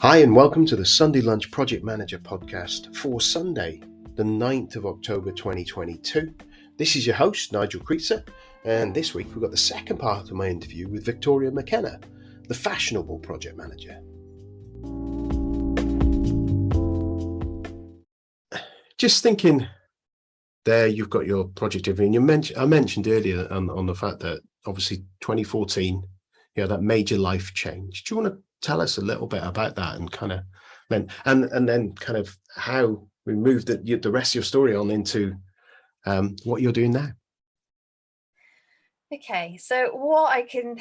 Hi and welcome to the Sunday Lunch Project Manager podcast for Sunday, the 9th of October 2022. This is your host, Nigel Creaser, and this week we've got the second part of my interview with Victoria McKenna, the Fashionable Project Manager. Just thinking there, you've got your project review, and I mentioned earlier on the fact that obviously 2014, that major life change. Do you want to tell us a little bit about that and kind of then kind of how we moved the rest of your story on into what you're doing now? Okay, so what I can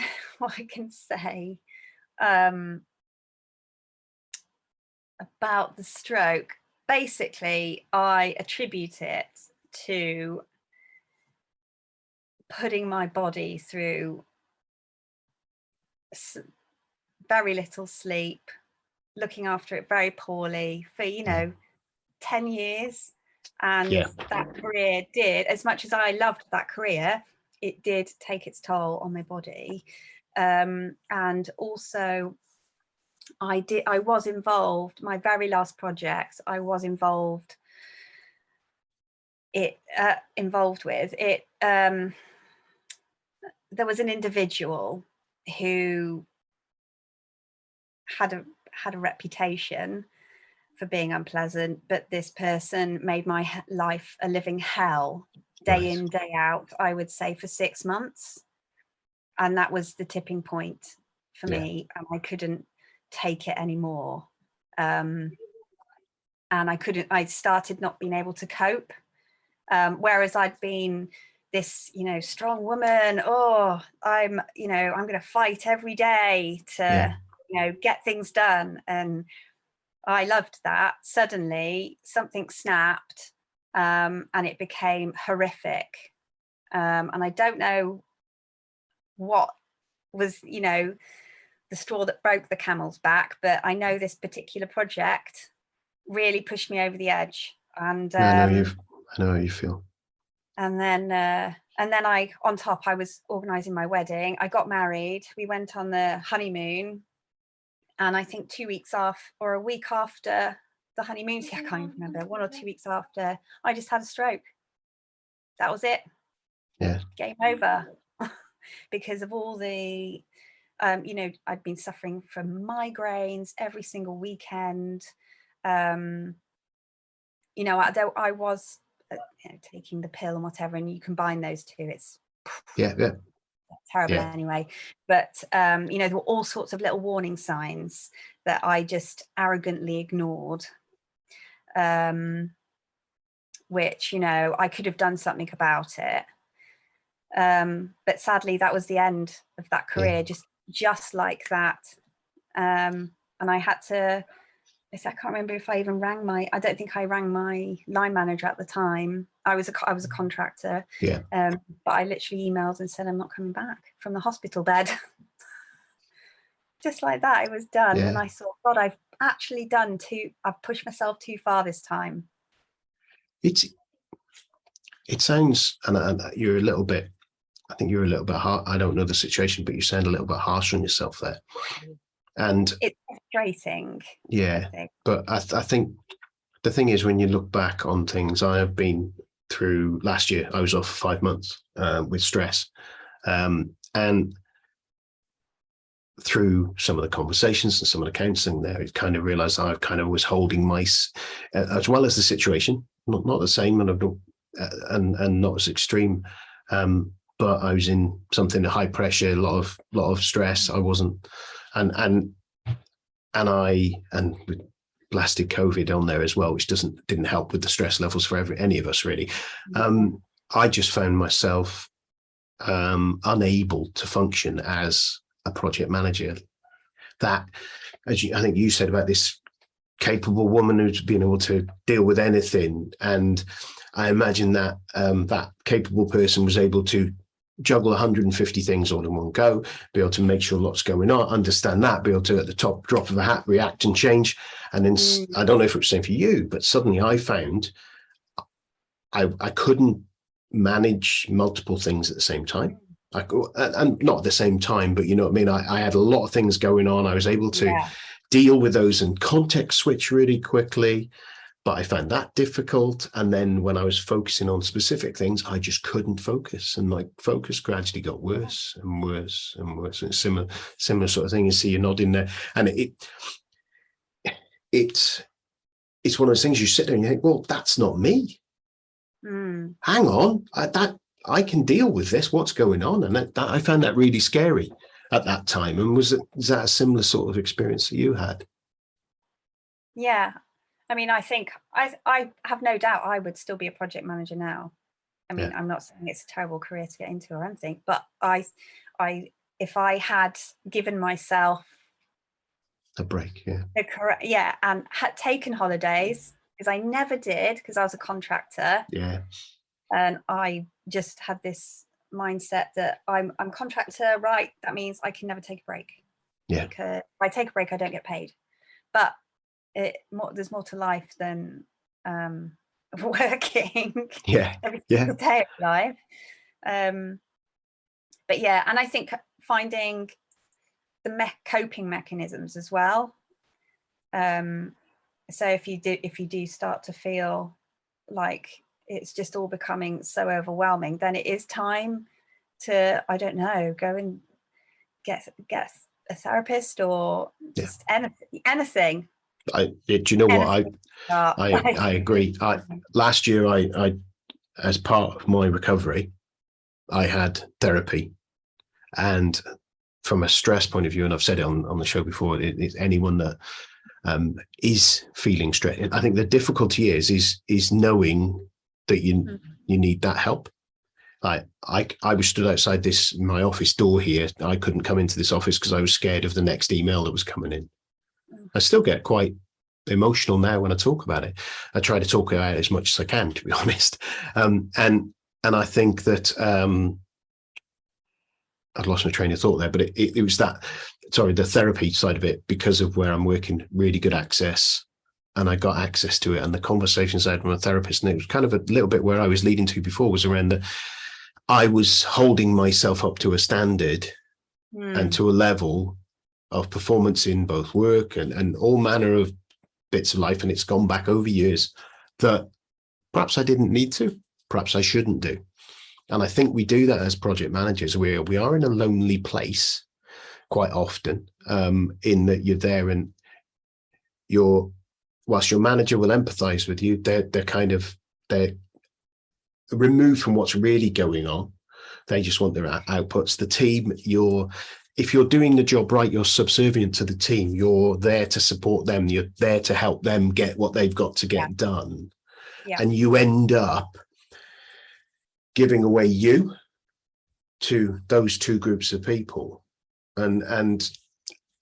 say about the stroke, basically, I attribute it to putting my body through very little sleep, looking after it very poorly for 10 years, and that career did, as much as I loved that career, it did take its toll on my body. And also I was involved, my very last project I was involved with it. There was an individual who had a reputation for being unpleasant, but this person made my life a living hell, day in, day out, I would say, for 6 months. And that was the tipping point for me, and I couldn't take it anymore. And I started not being able to cope. Whereas I'd been this, strong woman, I'm going to fight every day to, get things done. And I loved that. Suddenly something snapped, and it became horrific. And I don't know what was, the straw that broke the camel's back, but I know this particular project really pushed me over the edge. And I know how you feel. And then I was organising my wedding. I got married. We went on the honeymoon. And I think 2 weeks off, or a week after the honeymoon, I can't even remember, 1 or 2 weeks after, I just had a stroke. That was it. Yeah. Game over. Because of all the, I'd been suffering from migraines every single weekend. I was taking the pill and whatever, and you combine those two, it's terrible anyway. But there were all sorts of little warning signs that I just arrogantly ignored, which I could have done something about it, but sadly that was the end of that career, just like that. And I had to, I can't remember if I even I don't think I rang my line manager at the time. I was a contractor. But I literally emailed and said, I'm not coming back from the hospital bed. Just like that, it was done. And I thought, God, I've pushed myself too far this time. It sounds, and you're a little bit, I think you're a little bit hard. I don't know the situation, but you sound a little bit harsh on yourself there. And it's frustrating. But I think the thing is, when you look back on things, I have been through last year, I was off for 5 months with stress. And through some of the conversations and some of the counselling there, I kind of realised I kind of was holding as well as the situation, not the same, and not as extreme, but I was in something high pressure, a lot of stress. I wasn't, and with blasted COVID on there as well, which didn't help with the stress levels for any of us really. I just found myself unable to function as a project manager. That, I think you said about this capable woman who's been able to deal with anything, and I imagine that that capable person was able to juggle 150 things all in one go, be able to make sure lots going on, understand that, be able to, at the top drop of a hat, react and change. And then I don't know if it was the same for you, but suddenly I found I couldn't manage multiple things at the same time. And not at the same time, but you know what I mean? I had a lot of things going on. I was able to deal with those and context switch really quickly. But I found that difficult. And then when I was focusing on specific things, I just couldn't focus. And my focus gradually got worse and worse and worse. And similar sort of thing. You see you're nodding there. And it's one of those things you sit there and you think, well, that's not me. Hang on, I can deal with this. What's going on? And that I found that really scary at that time. And was that a similar sort of experience that you had? Yeah. I mean, I think I have no doubt I would still be a project manager now. I mean, I'm not saying it's a terrible career to get into or anything, but if I had given myself a break, and had taken holidays, because I never did, because I was a contractor. Yeah. And I just had this mindset that I'm contractor, right? That means I can never take a break. Yeah. Because if I take a break, I don't get paid. But there's more to life than working every single day of life. But yeah, and I think finding the coping mechanisms as well. So if you do start to feel like it's just all becoming so overwhelming, then it is time to, I don't know, go and get a therapist or just anything. Do you know what? I agree. Last year, I as part of my recovery, I had therapy, and from a stress point of view, and I've said it on the show before, it's anyone that is feeling stress. I think the difficulty is knowing that you need that help. I was stood outside my office door here. I couldn't come into this office because I was scared of the next email that was coming in. I still get quite emotional now when I talk about it. I try to talk about it as much as I can, to be honest. And I think that I've lost my train of thought there, but it was the therapy side of it, because of where I'm working, really good access, and I got access to it. And the conversations I had with my therapist, and it was kind of a little bit where I was leading to before, was around that I was holding myself up to a standard and to a level of performance in both work and all manner of bits of life, and it's gone back over years, that perhaps I didn't need to, perhaps I shouldn't do. And I think we do that as project managers. We are in a lonely place quite often, in that you're there and whilst your manager will empathize with you, they're removed from what's really going on. They just want their outputs. The team, if you're doing the job right, you're subservient to the team. You're there to support them. You're there to help them get what they've got to get done. Yeah. And you end up giving away you to those two groups of people. And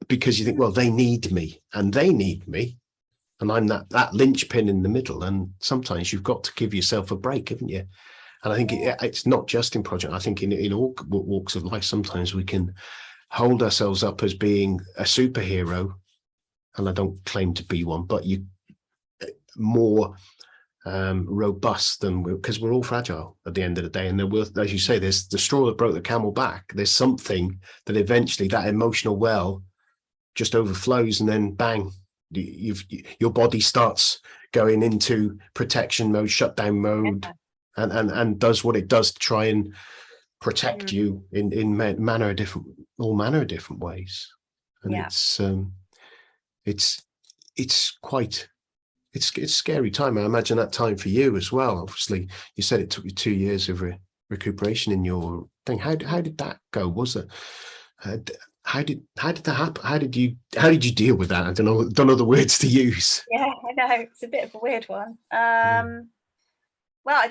because you think, well, they need me and they need me, and I'm that linchpin in the middle. And sometimes you've got to give yourself a break, haven't you? And I think it's not just in project. I think in all walks of life, sometimes we can hold ourselves up as being a superhero, and I don't claim to be one, but you more robust than because we're all fragile at the end of the day. And there will, as you say, there's the straw that broke the camel back. There's something that eventually that emotional well just overflows, and then bang, your body starts going into protection mode, shutdown mode, and does what it does to try and protect you in all manner of different ways. And it's quite it's a scary time. I imagine that time for you as well. Obviously, you said it took you 2 years of recuperation in your thing. How did that go? Was it how did that happen? How did you deal with that? I don't know the words to use. Yeah, I know, it's a bit of a weird one. Well,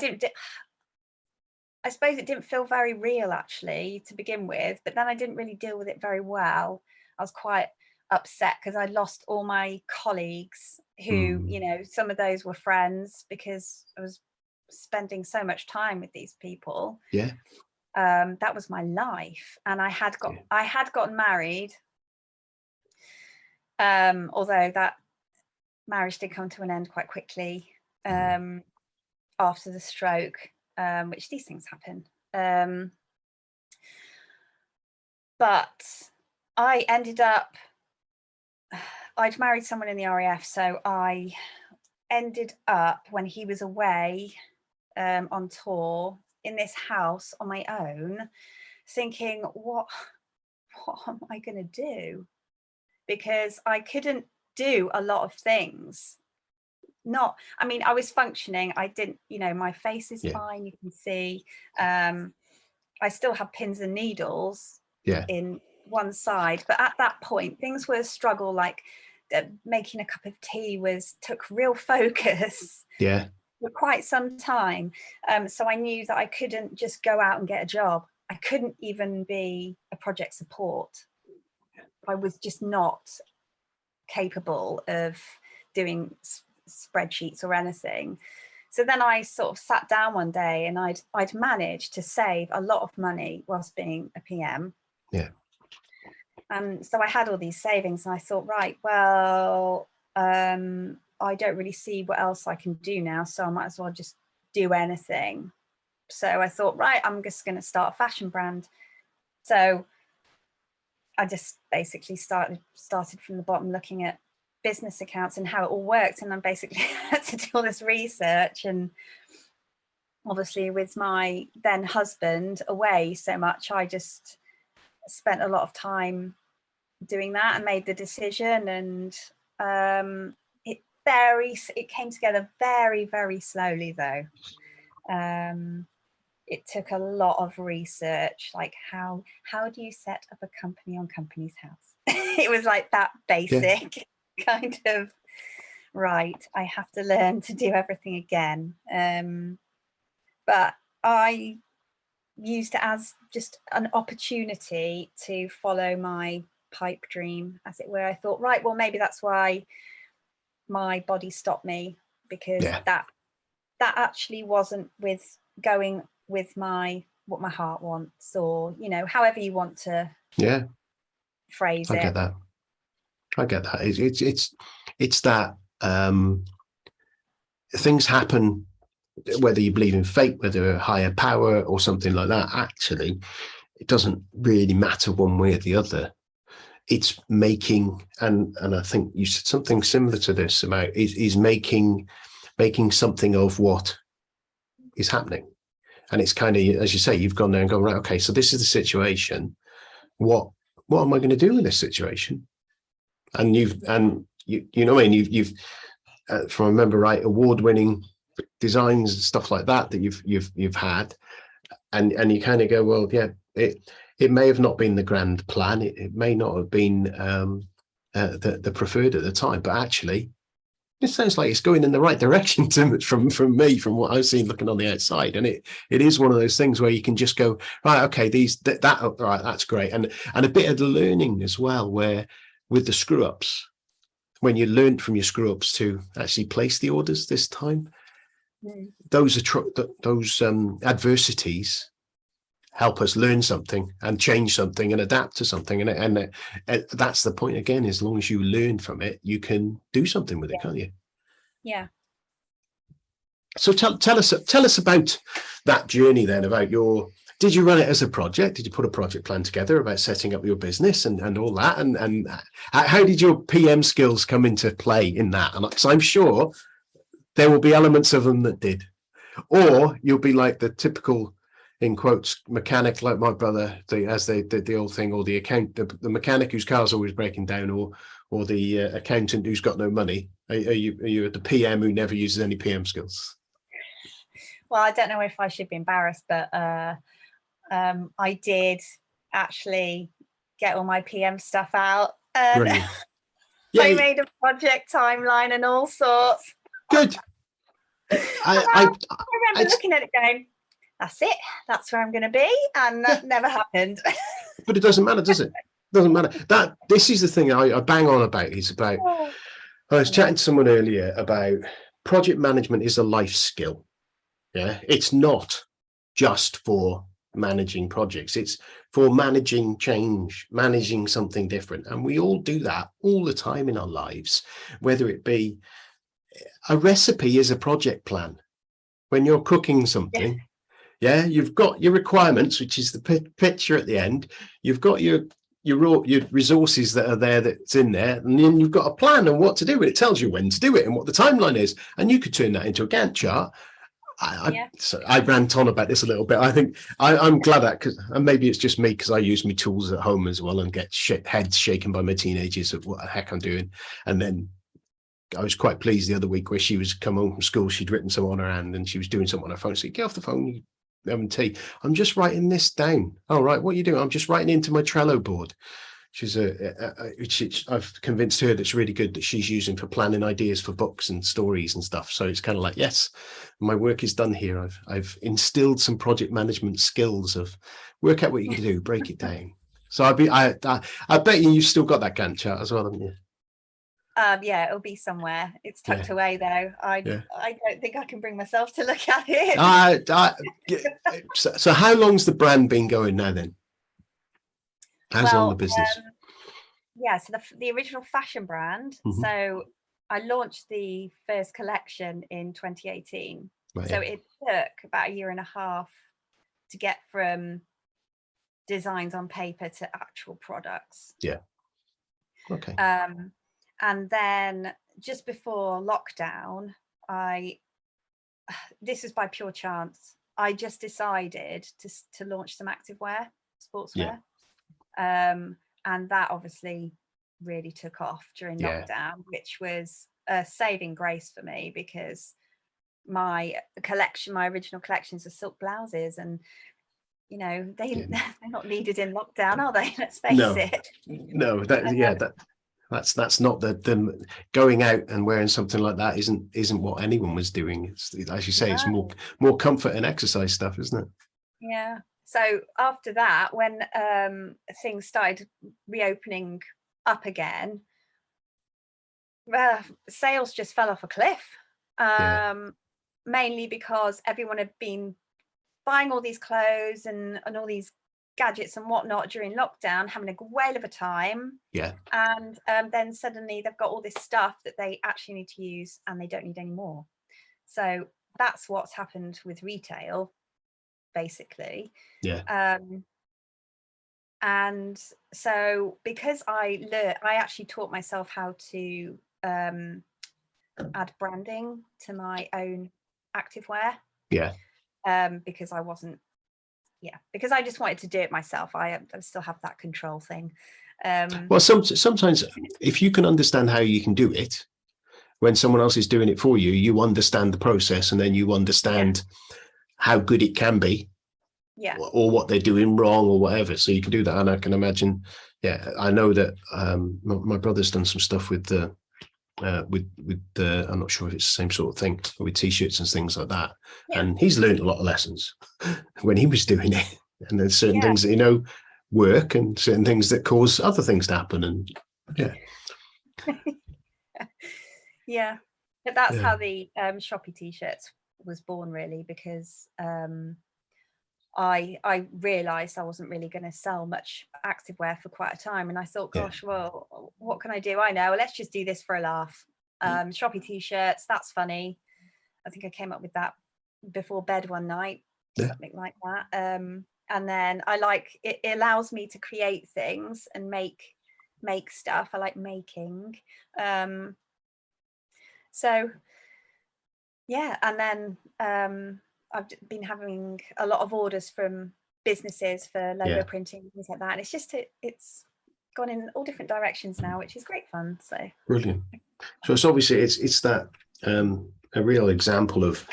I suppose it didn't feel very real actually to begin with, but then I didn't really deal with it very well. I was quite upset because I lost all my colleagues who, some of those were friends, because I was spending so much time with these people. Yeah. That was my life, and I had gotten married, although that marriage did come to an end quite quickly after the stroke, which these things happen. But I ended up I'd married someone in the RAF, so I ended up, when he was away on tour, in this house on my own, thinking, what am I going to do? Because I couldn't do a lot of things. I mean, I was functioning. I didn't, my face is fine. You can see. I still have pins and needles in one side, but at that point things were a struggle. Like making a cup of tea took real focus for quite some time. So I knew that I couldn't just go out and get a job. I couldn't even be a project support. I was just not capable of doing spreadsheets or anything. So then I sort of sat down one day, and I'd managed to save a lot of money whilst being a PM. So I had all these savings, and I thought, right, well, I don't really see what else I can do now, so I might as well just do anything. So I thought, right, I'm just going to start a fashion brand. So I just basically started from the bottom, looking at business accounts and how it all worked, and then basically had to do all this research. And obviously with my then husband away so much, I just spent a lot of time doing that and made the decision. And it came together very, very slowly though. It took a lot of research, like how do you set up a company on Companies House? It was like that basic kind of, right, I have to learn to do everything again. But I used it as just an opportunity to follow my pipe dream, as it were. I thought, right, well, maybe that's why my body stopped me, because that actually wasn't with going with what my heart wants, or however you want to phrase it. I get that. It's that things happen, whether you believe in fate, whether a higher power or something like that. Actually, it doesn't really matter one way or the other. It's making, and I think you said something similar to this about is making something of what is happening. And it's kind of, as you say, you've gone there and gone, right, okay, so this is the situation. What am I going to do with this situation? And you know, I mean, you've if I remember right, award-winning designs and stuff like that you've had, and you kind of go, well, it may have not been the grand plan, it may not have been the preferred at the time, but actually it sounds like it's going in the right direction from me, from what I've seen looking on the outside. And it is one of those things where you can just go, right, okay, right, that's great. And a bit of the learning as well, where with the screw ups, when you learned from your screw ups to actually place the orders this time, those adversities help us learn something and change something and adapt to something. And that's the point again, as long as you learn from it, you can do something with it, can't you? Yeah. So tell us about that journey then, about did you run it as a project? Did you put a project plan together about setting up your business and all that? And how did your PM skills come into play in that? And so I'm sure there will be elements of them that did, or you'll be like the typical, in quotes, mechanic, like my brother, the old thing, or the mechanic whose car's always breaking down, or the accountant who's got no money. Are you the PM who never uses any PM skills? Well, I don't know if I should be embarrassed, but I did actually get all my PM stuff out, and I made a project timeline and all sorts. Good. I remember looking at it going, that's it, that's where I'm going to be, and that never happened. But it doesn't matter, does it? Doesn't matter. This is the thing I bang on about. Is about. I was chatting to someone earlier about project management is a life skill. Yeah, it's not just for managing projects. It's for managing change, managing something different, and we all do that all the time in our lives. Whether it be a recipe is a project plan. When you're cooking something. Yeah, you've got your requirements, which is the picture at the end. You've got your your resources that are there, that's in there, and then you've got a plan on what to do. It tells you when to do it and what the timeline is, and you could turn that into a Gantt chart. So I rant on about this a little bit. I think I'm glad that, because, and maybe it's just me because I use my tools at home as well and get heads shaken by my teenagers of what the heck I'm doing. And then I was quite pleased the other week where she was come home from school. She'd written something on her hand and she was doing something on her phone. So get off the phone, you having tea. I'm just writing this down. Oh, right. What are you doing? I'm just writing into my Trello board. She's I've convinced her that's really good, that she's using for planning ideas for books and stories and stuff. So it's kind of like, yes, my work is done here. I've instilled some project management skills of work out what you can do, break it down. So I bet you've still got that Gantt chart as well, haven't you? Yeah, it'll be somewhere. It's tucked away though. I don't think I can bring myself to look at it. So how long's the brand been going now then? How's long the business? Yeah, so the original fashion brand. So I launched the first collection in 2018. Right, so it took about 1.5 years to get from designs on paper to actual products. Yeah. Okay. And then just before lockdown, this is by pure chance, I just decided to launch some activewear, sportswear. And that obviously really took off during lockdown, which was a saving grace for me, because my original collections are silk blouses, and you know they're not needed in lockdown, are they? Let's face it. No, that's not the going out and wearing something like that isn't what anyone was doing. It's, as you say, it's more comfort and exercise stuff, isn't it? Yeah. So after that, when things started reopening up again, sales just fell off a cliff, mainly because everyone had been buying all these clothes and all these gadgets and whatnot during lockdown, having a whale of a time. And then suddenly they've got all this stuff that they actually need to use and they don't need any more. So that's what's happened with retail, basically. And so because I actually taught myself how to add branding to my own activewear, because I wasn't because I just wanted to do it myself. I still have that control thing. Well, sometimes if you can understand how you can do it when someone else is doing it for you, you understand the process, and then you understand how good it can be, or what they're doing wrong or whatever. So you can do that. And I can imagine, I know that my brother's done some stuff with the I'm not sure if it's the same sort of thing, with t-shirts and things like that. And he's learned a lot of lessons when he was doing it. And there's certain things that work, and certain things that cause other things to happen. And but that's how the shoppy t-shirts was born, really, because I realized I wasn't really going to sell much activewear for quite a time, and I thought, gosh, well, what can I do? I know, let's just do this for a laugh. Shoppy t-shirts, that's funny. I think I came up with that before bed one night, something like that. And then it allows me to create things and make stuff. I like making. And then I've been having a lot of orders from businesses for logo printing, things like that. And it's gone in all different directions now, which is great fun. So brilliant. So it's obviously it's that a real example of,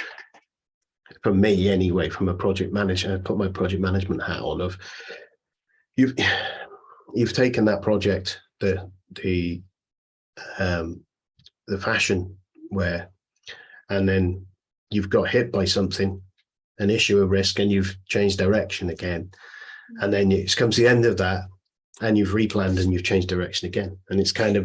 for me anyway, from a project manager, I put my project management hat on, of you've taken that project, the fashion wear, and then you've got hit by something, an issue, a risk, and you've changed direction again. And then it comes to the end of that, and you've replanned and you've changed direction again. And it's kind of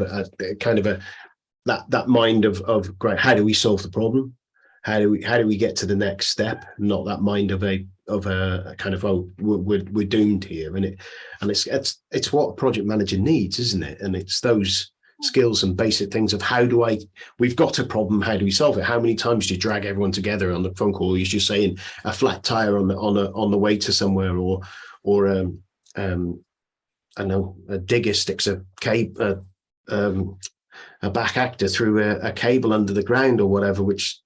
that mind of great, how do we solve the problem? How do we get to the next step? Not that mind of a kind of, oh, we're doomed here. And it's what a project manager needs, isn't it? And it's those skills and basic things of we've got a problem, how do we solve it? How many times do you drag everyone together on the phone call? You're just saying a flat tire on the way to somewhere, or I know a digger sticks a back actor through a cable under the ground or whatever, which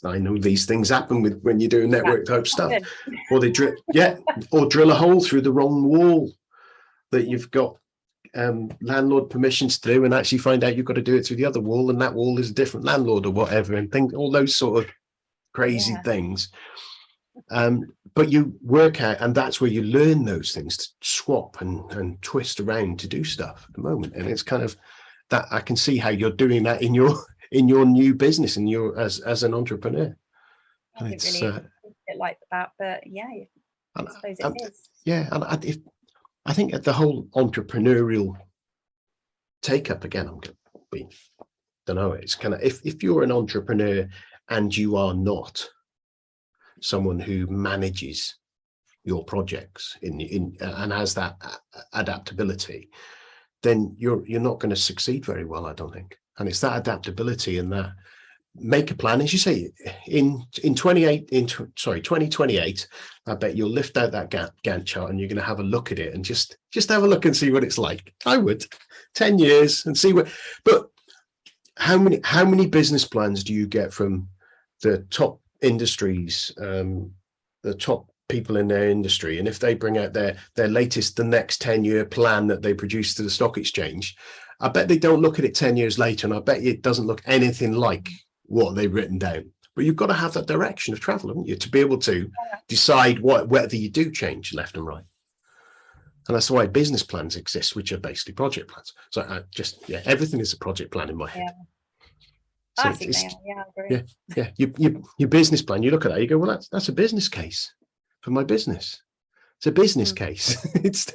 I know these things happen with when you're doing network type stuff, or they drill a hole through the wrong wall that you've got landlord permissions to do, and actually find out you've got to do it through the other wall, and that wall is a different landlord or whatever, and things, all those sort of crazy things. But you work out, and that's where you learn those things, to swap and twist around to do stuff at the moment. And it's kind of that I can see how you're doing that in your new business and as an entrepreneur. And it's really a bit like that, but I suppose it is. Yeah, and I think at the whole entrepreneurial take up again, don't know, it's kind of, if you're an entrepreneur and you are not someone who manages your projects and has that adaptability, then you're not going to succeed very well, I don't think. And it's that adaptability and that make a plan, as you say, in 2028, I bet you'll lift out that Gantt chart and you're going to have a look at it and just have a look and see what it's like. I would 10 years and see what. But how many business plans do you get from the top industries, the top people in their industry, and if they bring out their latest, the next 10-year plan that they produce to the stock exchange, I bet they don't look at it 10 years later, and I bet it doesn't look anything like what they've written down. But you've got to have that direction of travel, haven't you, to be able to decide whether you do change left and right. And that's why business plans exist, which are basically project plans. So everything is a project plan in my head. So I think they are. Yeah, I agree. Your business plan, you look at that, you go, well, that's a business case for my business. It's a business case. It's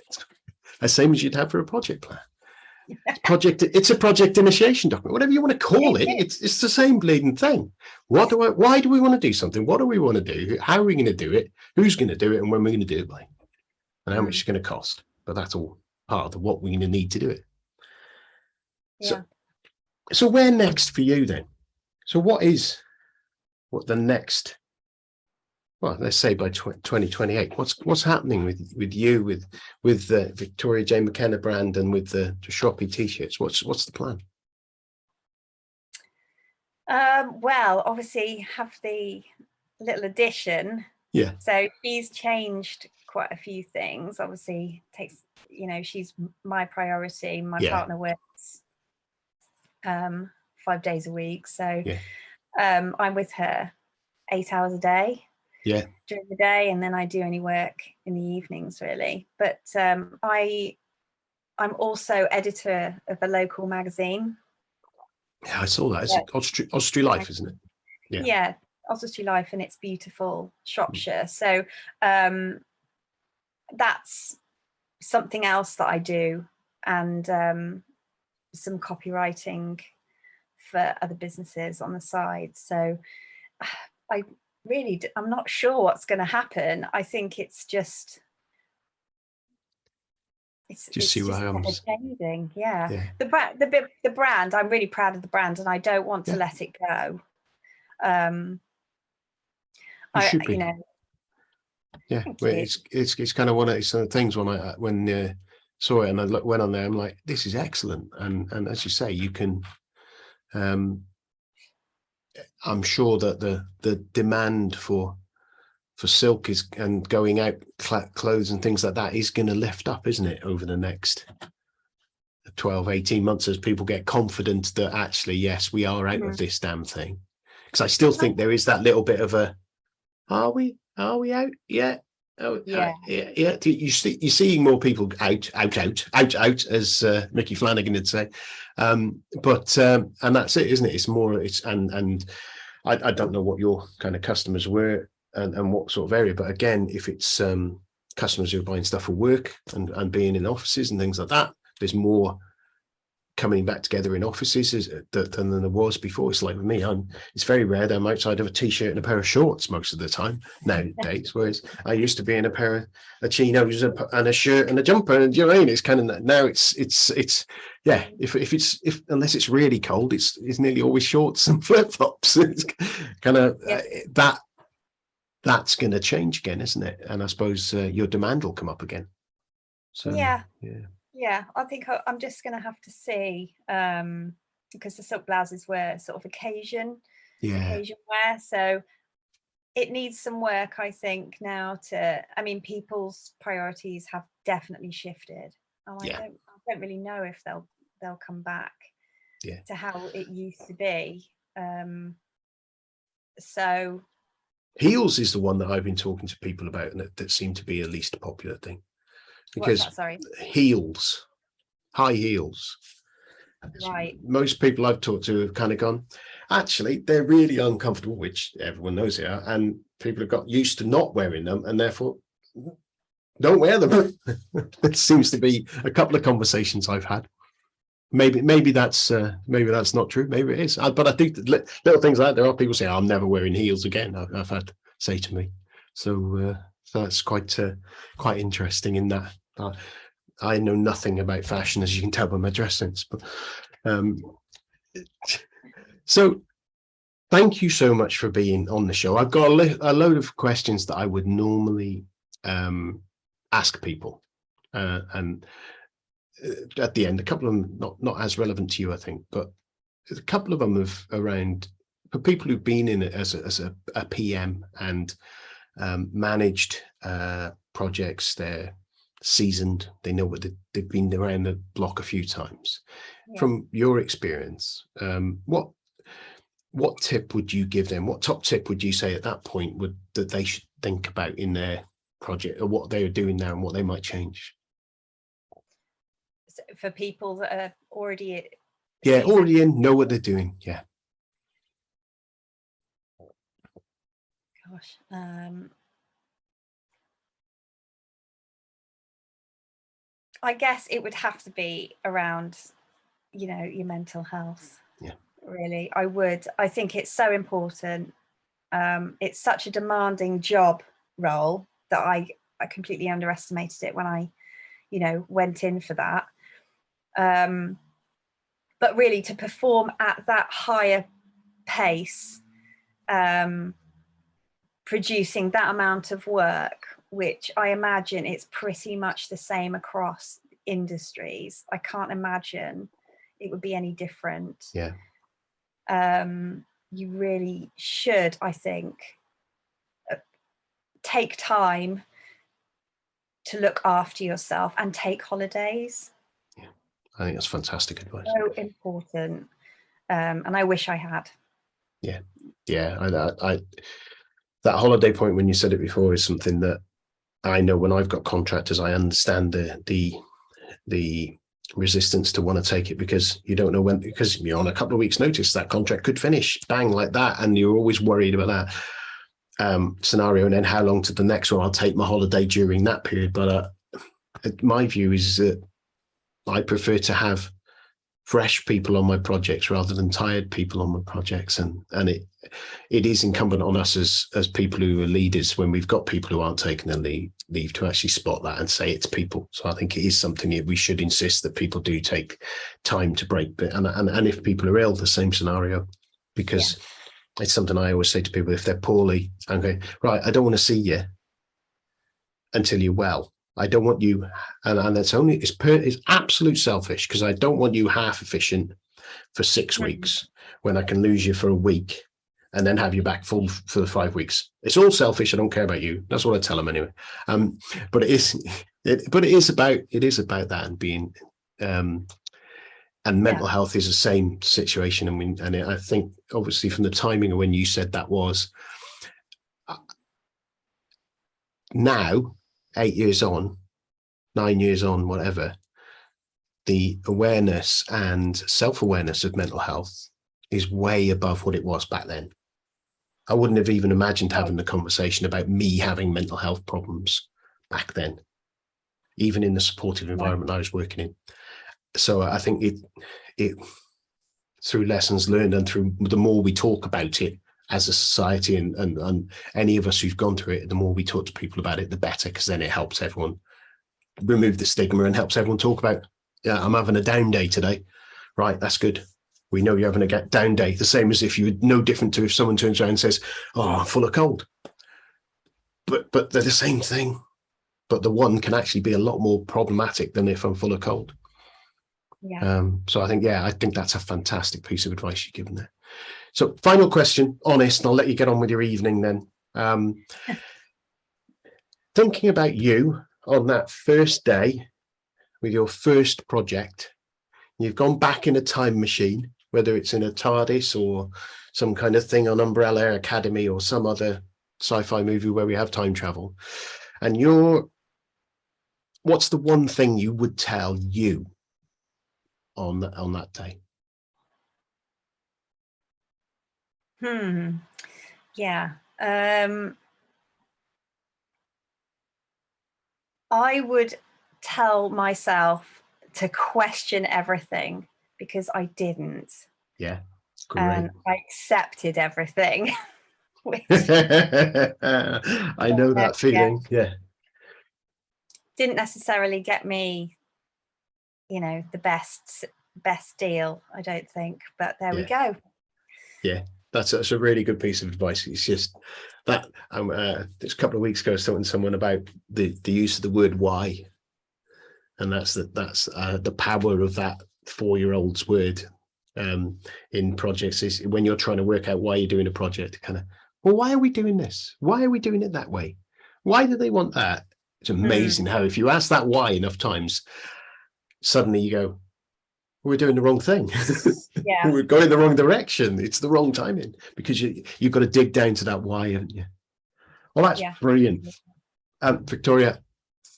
the same as you'd have for a project plan. It's a project initiation document, whatever you want to call it. It's the same bleeding thing. Why do we want to do something? What do we want to do? How are we going to do it? Who's going to do it? And when we're going to do it by? And how much it's going to cost? But that's all part of what we're going to need to do it. Yeah. So where next for you then? So what the next? Well, let's say by 2028, what's happening with you, with the Victoria J. McKenna brand and with the Shroppy t-shirts? What's the plan? Well, obviously have the little addition. Yeah. So she's changed quite a few things. Obviously takes, she's my priority. My partner works 5 days a week. So I'm with her 8 hours a day. Yeah. During the day, and then I do any work in the evenings, really. But I'm also editor of a local magazine. Yeah, I saw that. It's Austri Life, isn't it? Yeah, Austri Life, and it's beautiful Shropshire. So that's something else that I do, and some copywriting for other businesses on the side. So I'm not sure what's going to happen. I think it's just see what happens. Changing. Yeah. The brand, I'm really proud of the brand, and I don't want to let it go. You should be. It's kind of one of these things when I saw it and I went on there, I'm like, this is excellent. And as you say, you can I'm sure that the demand for silk and going out clothes and things like that is going to lift up, isn't it, over the next 12-18 months, as people get confident that actually, yes, we are out of this damn thing. Because I still think there is that little bit of a, are we out? Yeah. Oh, yeah. You're seeing more people out, as Mickey Flanagan would say. And that's it, isn't it? It's more, and I don't know what your kind of customers were and what sort of area, but again, if it's customers who are buying stuff for work and being in offices and things like that, there's more coming back together in offices than there was before. It's like with me, it's very rare that I'm outside of a t-shirt and a pair of shorts most of the time nowadays, whereas I used to be in a pair of chinos and a shirt and a jumper, and you know what I mean? It's kind of, now it's if unless it's really cold, it's nearly always shorts and flip-flops. It's kind of that's going to change again, isn't it? And I suppose your demand will come up again. So yeah. Yeah, I think I'm just going to have to see, because the silk blouses were sort of occasion wear, so it needs some work, I think, now I mean, people's priorities have definitely shifted. And I don't really know if they'll come back to how it used to be. So heels is the one that I've been talking to people about, and that seemed to be a least popular thing. Because what's that, sorry? Heels, high heels. Right. Most people I've talked to have kind of gone, actually, they're really uncomfortable, which everyone knows they are, and people have got used to not wearing them, and therefore don't wear them. It seems to be a couple of conversations I've had. Maybe that's not true. Maybe it is. But I think that little things like that, there are people saying, I'm never wearing heels again. I've had say to me. So that's quite interesting in that. I know nothing about fashion, as you can tell by my dress sense. But so thank you so much for being on the show. I've got a load of questions that I would normally ask people, and at the end, a couple of them not as relevant to you, I think, but a couple of them have around for people who've been in it as a PM and managed projects. They're seasoned, they know what they've been around the block a few times. From your experience, what tip would you give them? What top tip would you say at that point that they should think about in their project, or what they are doing now and what they might change? For people that are already already in, know what they're doing. Gosh. I guess it would have to be around, your mental health. Really, I think it's so important. It's such a demanding job role that I completely underestimated it when I went in for that. But really, to perform at that higher pace, producing that amount of work, which I imagine it's pretty much the same across industries. I can't imagine it would be any different. You really should, I think, take time to look after yourself and take holidays. I think that's fantastic advice. So important. And I wish I had. I that holiday point when you said it before is something that I know when I've got contractors, I understand the resistance to want to take it, because you don't know when, because you're on a couple of weeks notice, that contract could finish bang like that, and you're always worried about that scenario, and then how long to the next one. I'll take my holiday during that period. But my view is that I prefer to have fresh people on my projects rather than tired people on my projects, and it is incumbent on us as people who are leaders, when we've got people who aren't taking the leave, to actually spot that and say it's people. So I think it is something that we should insist that people do take time to break. But and if people are ill, the same scenario, because it's something I always say to people: if they're poorly, I'm going, right, I don't want to see you until you're well. I don't want you, and it's absolute selfish, because I don't want you half efficient for 6 weeks when I can lose you for a week and then have you back full for the 5 weeks. It's all selfish. I don't care about you. That's what I tell them anyway. But it is about that, and being, and mental health is the same situation. And I think obviously from the timing of when you said that was now, 8 years on, 9 years on, whatever, the awareness and self-awareness of mental health is way above what it was back then. I wouldn't have even imagined having the conversation about me having mental health problems back then, even in the supportive environment I was working in. So I think it through lessons learned, and through the more we talk about it as a society, and any of us who've gone through it, the more we talk to people about it, the better, because then it helps everyone remove the stigma and helps everyone talk about, I'm having a down day today. Right, that's good. We know you're having a down day. The same as if you would, no different to if someone turns around and says, oh, I'm full of cold. But they're the same thing. but the one can actually be a lot more problematic than if I'm full of cold. Yeah. So I think that's a fantastic piece of advice you've given there. So final question, honest, and I'll let you get on with your evening then. Thinking about you on that first day with your first project, you've gone back in a time machine, whether it's in a TARDIS or some kind of thing on Umbrella Academy or some other sci-fi movie where we have time travel. And what's the one thing you would tell you on that day? Yeah. I would tell myself to question everything, because I didn't. Yeah, great. And I accepted everything. Which, I know that feeling. Yeah. Didn't necessarily get me, the best deal, I don't think. But there we go. Yeah, that's a really good piece of advice. It's just that just a couple of weeks ago, I was talking to someone about the use of the word "why," and that's the power of that 4-year-old's word in projects. Is when you're trying to work out why you're doing a project, kind of, well, why are we doing this? Why are we doing it that way? Why do they want that? It's amazing how if you ask that why enough times, suddenly you go, we're doing the wrong thing. Yeah. We're going the wrong direction. It's the wrong timing, because you've got to dig down to that why, haven't you? Well, that's brilliant. Victoria,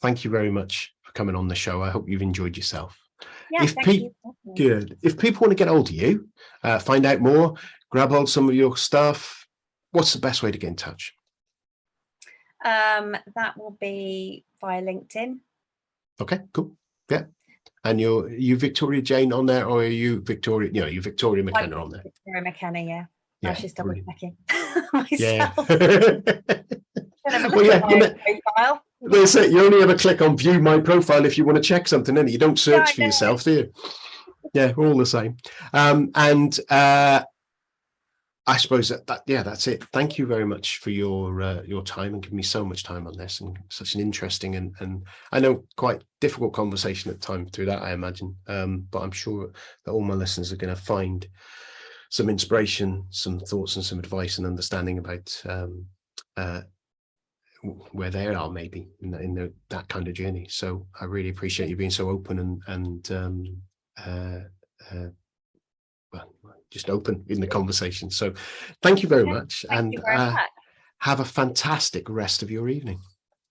thank you very much for coming on the show. I hope you've enjoyed yourself. Yeah, thank you. Good. If people want to get hold of you, find out more, grab hold of some of your stuff, what's the best way to get in touch? That will be via LinkedIn. Okay, cool. Yeah. And you Victoria Jane on there, or are you Victoria? You're Victoria McKenna on there. Victoria McKenna, yeah. Yeah, I was just double checking myself. Yeah. Profile. They say you only ever click on view my profile if you want to check something, and you don't search for yourself, do you? Yeah, we're all the same. And I suppose that's it. Thank you very much for your time and giving me so much time on this, and such an interesting and I know quite difficult conversation at times through that, I imagine. But I'm sure that all my listeners are going to find some inspiration, some thoughts, and some advice and understanding about where they are maybe in that kind of journey. So I really appreciate you being so open and just open in the conversation. So thank you very much. Thank you very much. Have a fantastic rest of your evening.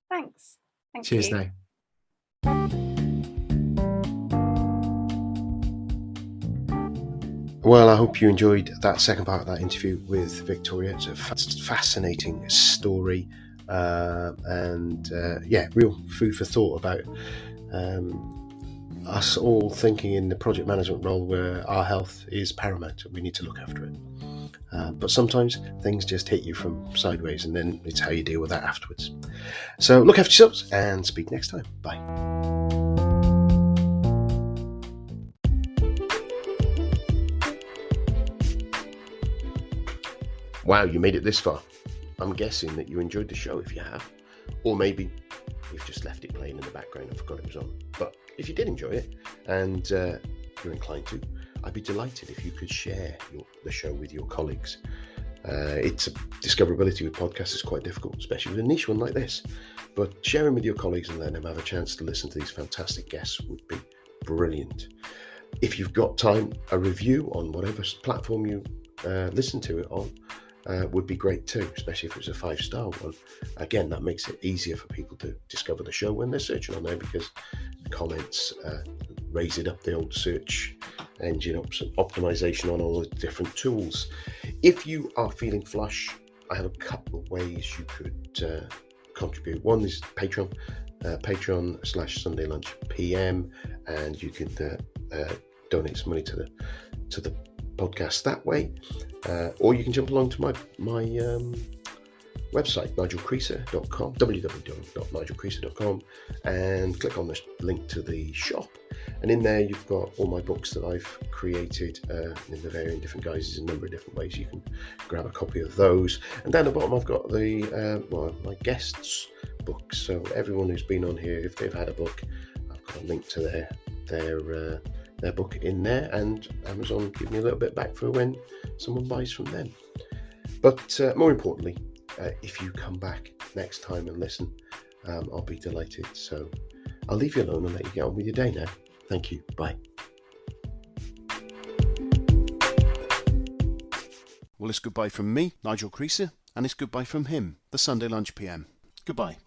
Thanks. Cheers now. Well, I hope you enjoyed that second part of that interview with Victoria. It's a fascinating story, and real food for thought about us all thinking in the project management role where our health is paramount. We need to look after it. But sometimes things just hit you from sideways, and then it's how you deal with that afterwards. So look after yourselves and speak next time. Bye. Wow, you made it this far. I'm guessing that you enjoyed the show if you have. Or maybe you've just left it playing in the background and forgot it was on. But if you did enjoy it and you're inclined to, I'd be delighted if you could share the show with your colleagues. Discoverability with podcasts is quite difficult, especially with a niche one like this. But sharing with your colleagues and letting them have a chance to listen to these fantastic guests would be brilliant. If you've got time, a review on whatever platform you listen to it on would be great too, especially if it's a 5-star one. Again, that makes it easier for people to discover the show when they're searching on there, because the comments raise it up the old search engine optimization on all the different tools. If you are feeling flush, I have a couple of ways you could contribute. One is Patreon, Patreon/Sunday Lunch PM, and you can donate some money to the podcast that way, or you can jump along to my website, nigelcreaser.com, www.nigelcreaser.com, and click on the link to the shop, and in there you've got all my books that I've created in the varying different guises, a number of different ways you can grab a copy of those. And down the bottom I've got the my guests books. So everyone who's been on here, if they've had a book, I've got a link to their book in there, and Amazon give me a little bit back for when someone buys from them. But more importantly, if you come back next time and listen, I'll be delighted. So I'll leave you alone and let you get on with your day now. Thank you. Bye. Well, it's goodbye from me, Nigel Creaser, and it's goodbye from him, the Sunday Lunch PM. Goodbye.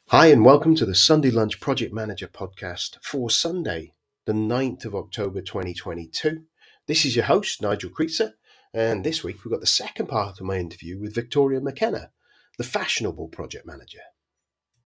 Hi, and welcome to the Sunday Lunch Project Manager podcast for Sunday, the 9th of October 2022. This is your host, Nigel Creaser, and this week we've got the second part of my interview with Victoria McKenna, the Fashionable Project Manager.